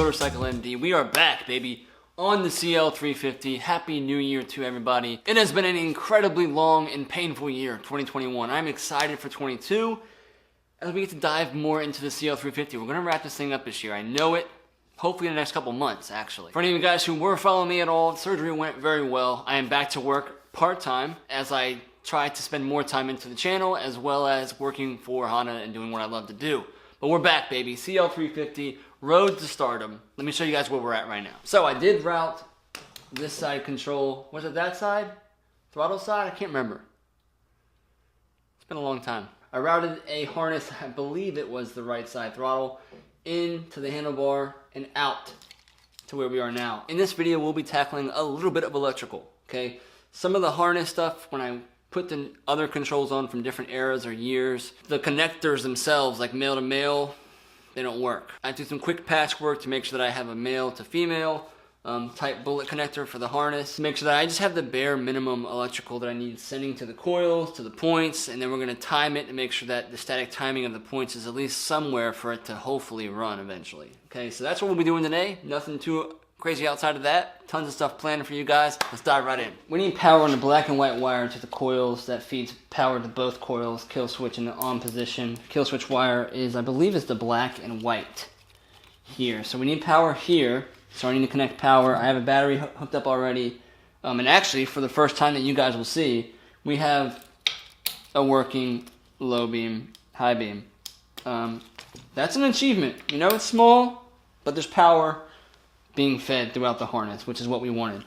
Motorcycle MD. We are back, baby, on the CL350. Happy New Year to everybody. It has been an incredibly long and painful year, 2021. I'm excited for 22 as we get to dive more into the CL350. We're going to wrap this thing up this year. I know it. Hopefully in the next couple months, actually. For any of you guys who were following me at all, surgery went very well. I am back to work part-time as I try to spend more time into the channel as well as working for Honda and doing what I love to do. But we're back, baby. CL350, road to stardom. Let me show you guys where we're at right now. So I did route this side control. Was it that side? Throttle side? I can't remember. It's been a long time. I routed a harness, I believe it was the right side throttle, into the handlebar and out to where we are now. In this video, we'll be tackling a little bit of electrical, okay? Some of the harness stuff, when I put the other controls on from different eras or years, the connectors themselves, like male to male, they don't work. I do some quick patchwork to make sure that I have a male to female type bullet connector for the harness, to make sure that I just have the bare minimum electrical that I need sending to the coils, to the points, and then we're gonna time it to make sure that the static timing of the points is at least somewhere for it to hopefully run eventually. Okay, so that's what we'll be doing today. Nothing too crazy outside of that. Tons of stuff planned for you guys. Let's dive right in. We need power on the black and white wire to the coils that feeds power to both coils, kill switch in the on position. Kill switch wire is, I believe, is the black and white here. So we need power here. So I need to connect power. I have a battery hooked up already. And actually, for the first time that you guys will see, we have a working low beam, high beam. That's an achievement. You know, it's small, but there's power being fed throughout the harness, which is what we wanted.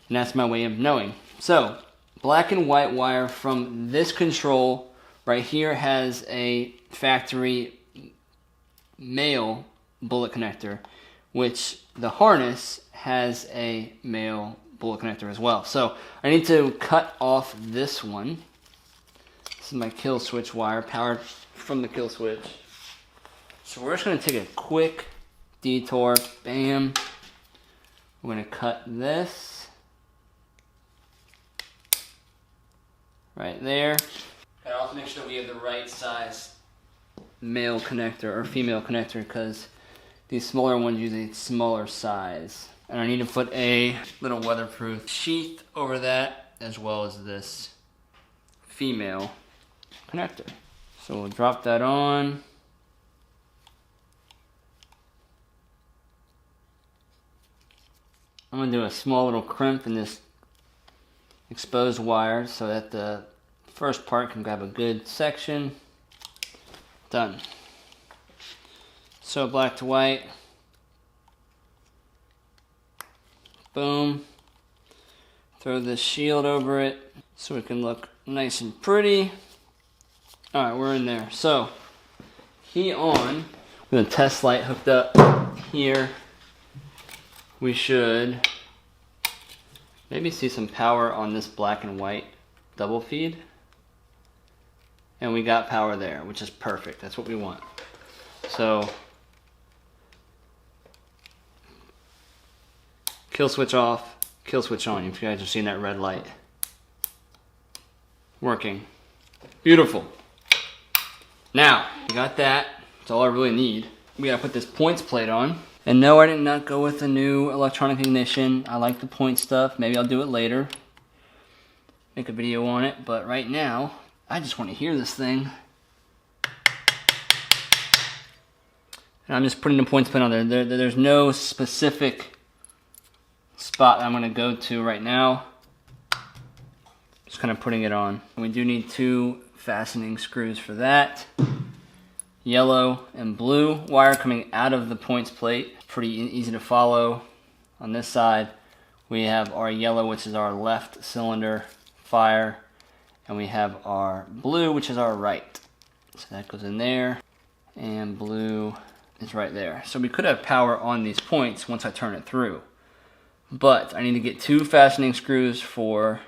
And that's my way of knowing. So, black and white wire from this control right here has a factory male bullet connector, which the harness has a male bullet connector as well. So I need to cut off this one. This is my kill switch wire, powered from the kill switch. So we're just gonna take a quick detour, bam. We're gonna cut this right there. Gotta also make sure we have the right size male connector or female connector, because these smaller ones use a smaller size. And I need to put a little weatherproof sheath over that, as well as this female connector. So we'll drop that on. I'm gonna do a small little crimp in this exposed wire so that the first part can grab a good section. Done. So black to white. Boom. Throw this shield over it so it can look nice and pretty. Alright, we're in there. So, key on, with a test light hooked up here, we should maybe see some power on this black and white double feed. And we got power there, which is perfect. That's what we want. So, kill switch off, kill switch on. You guys are seeing that red light. Working. Beautiful. Now, we got that. That's all I really need. We gotta put this points plate on. And no, I did not go with the new electronic ignition. I like the point stuff. Maybe I'll do it later. Make a video on it. But right now, I just want to hear this thing. And I'm just putting the points plate on there. There's no specific spot I'm going to go to right now. Just kind of putting it on. And we do need 2 fastening screws for that. Yellow and blue wire coming out of the points plate. Pretty easy to follow. On this side we have our yellow, which is our left cylinder fire, and we have our blue, which is our right. So that goes in there, and blue is right there. So we could have power on these points once I turn it through. But I need to get 2 fastening screws for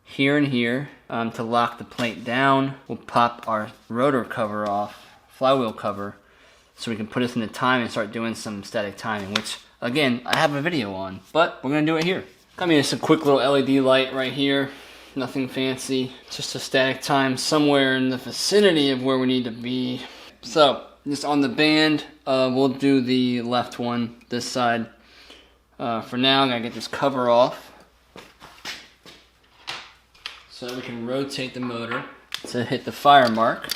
here and here to lock the plate down. We'll pop our rotor cover off, flywheel cover, so we can put this into time and start doing some static timing, which, again, I have a video on, but we're going to do it here. Got me just a quick little LED light right here. Nothing fancy, just a static time somewhere in the vicinity of where we need to be. So, just on the band, we'll do the left one, this side. For now, I'm gonna get this cover off so that we can rotate the motor to hit the fire mark.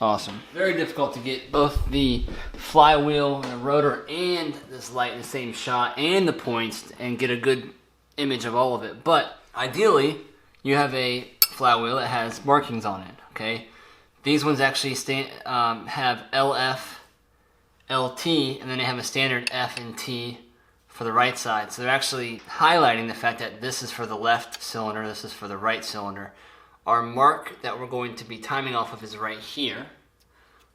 Awesome. Very difficult to get both the flywheel and the rotor and this light in the same shot and the points and get a good image of all of it. But ideally, you have a flywheel that has markings on it, okay? These ones actually have LF, LT, and then they have a standard F and T for the right side. So they're actually highlighting the fact that this is for the left cylinder, this is for the right cylinder. Our mark that we're going to be timing off of is right here.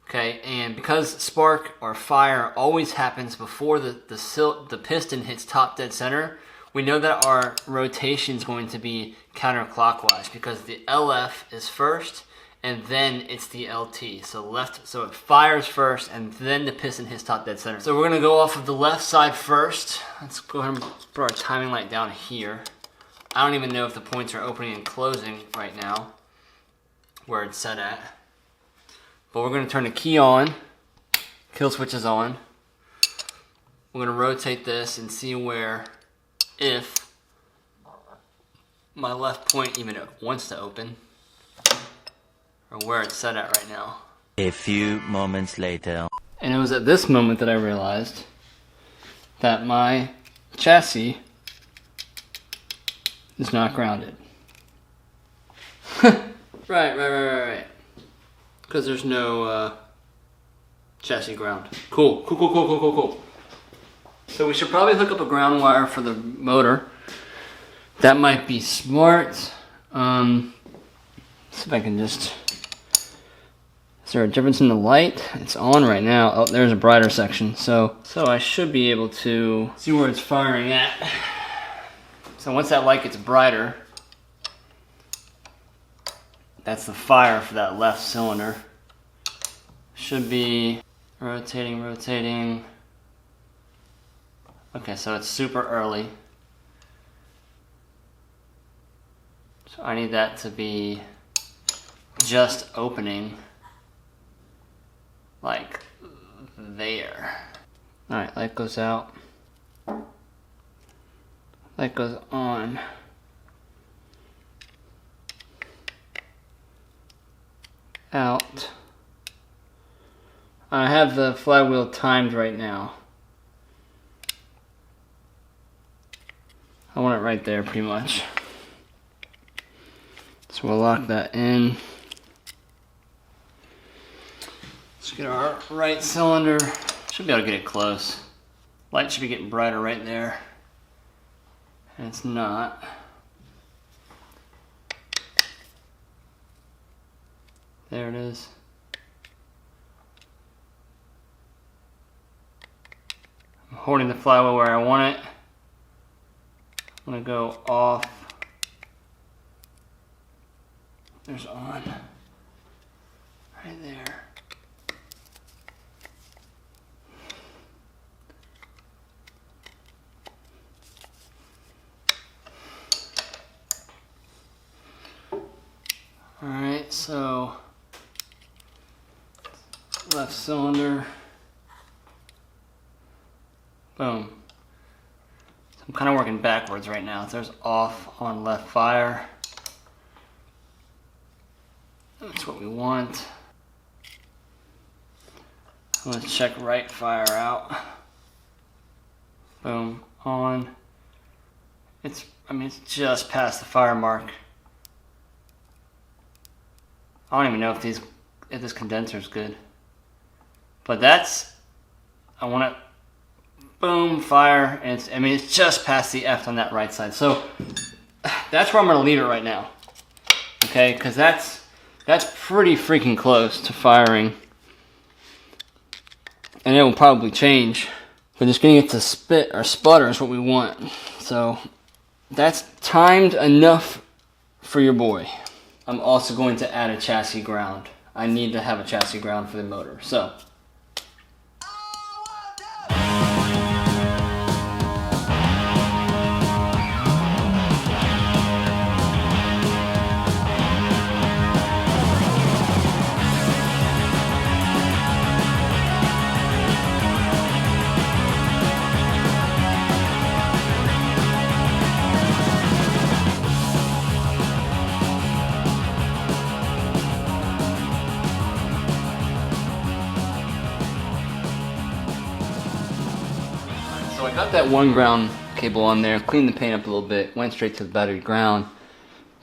Okay, and because spark or fire always happens before the piston hits top dead center, we know that our rotation is going to be counterclockwise because the LF is first and then it's the LT. So it fires first and then the piston hits top dead center. So we're gonna go off of the left side first. Let's go ahead and put our timing light down here. I don't even know if the points are opening and closing right now, where it's set at. But we're gonna turn the key on, kill switch is on. We're gonna rotate this and see if my left point even wants to open, or where it's set at right now. A few moments later. And it was at this moment that I realized that my chassis is not grounded. Right. Because there's no chassis ground. Cool. So we should probably hook up a ground wire for the motor. That might be smart. See if I can just... Is there a difference in the light? It's on right now. Oh, there's a brighter section. So I should be able to see where it's firing at. So once that light gets brighter, that's the fire for that left cylinder. Should be rotating. Okay, so it's super early. So I need that to be just opening, like there. Alright, light goes out. Light goes on. Out. I have the flywheel timed right now. I want it right there pretty much. So we'll lock that in. Let's get our right cylinder. Should be able to get it close. Light should be getting brighter right there. And it's not. There it is. I'm holding the flywheel where I want it. I'm gonna go off. There's on. Right there. Alright, so left cylinder. Boom. So I'm kind of working backwards right now. So there's off on left fire. That's what we want. Let's check right fire out. Boom, on. It's just past the fire mark. I don't even know if this condenser is good. But I want it, boom, fire, and it's just past the F on that right side. So that's where I'm gonna leave it right now. Okay, because that's pretty freaking close to firing. And it will probably change. But just getting it to spit or sputter is what we want. So that's timed enough for your boy. I'm also going to add a chassis ground. I need to have a chassis ground for the motor. So So I got that one ground cable on there, cleaned the paint up a little bit, went straight to the battery ground.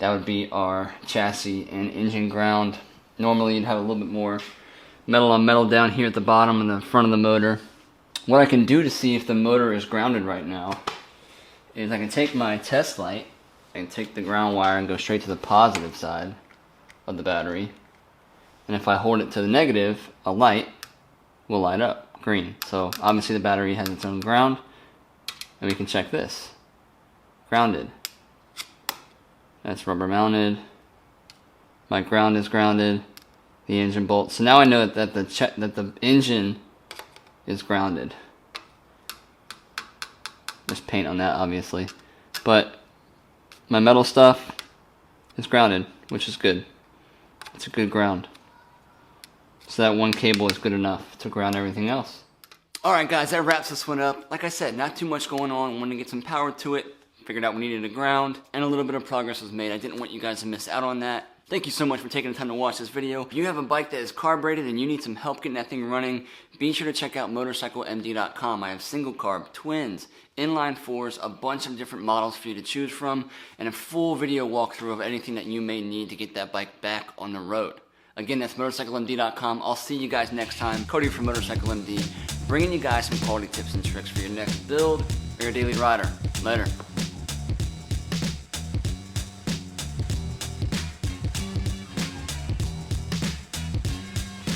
That would be our chassis and engine ground. Normally you'd have a little bit more metal on metal down here at the bottom and the front of the motor. What I can do to see if the motor is grounded right now is I can take my test light and take the ground wire and go straight to the positive side of the battery. And if I hold it to the negative, a light will light up green. So obviously the battery has its own ground, and we can check this. Grounded. That's rubber mounted. My ground is grounded. The engine bolt. So now I know that the engine is grounded. There's paint on that, obviously, but my metal stuff is grounded, which is good. It's a good ground. So that one cable is good enough to ground everything else. Alright guys, that wraps this one up. Like I said, not too much going on. Wanted to get some power to it. Figured out we needed a ground, and a little bit of progress was made. I didn't want you guys to miss out on that. Thank you so much for taking the time to watch this video. If you have a bike that is carbureted and you need some help getting that thing running, be sure to check out motorcyclemd.com. I have single carb, twins, inline fours, a bunch of different models for you to choose from, and a full video walkthrough of anything that you may need to get that bike back on the road. Again, that's motorcyclemd.com. I'll see you guys next time. Cody from Motorcycle MD, bringing you guys some quality tips and tricks for your next build or your daily rider. Later.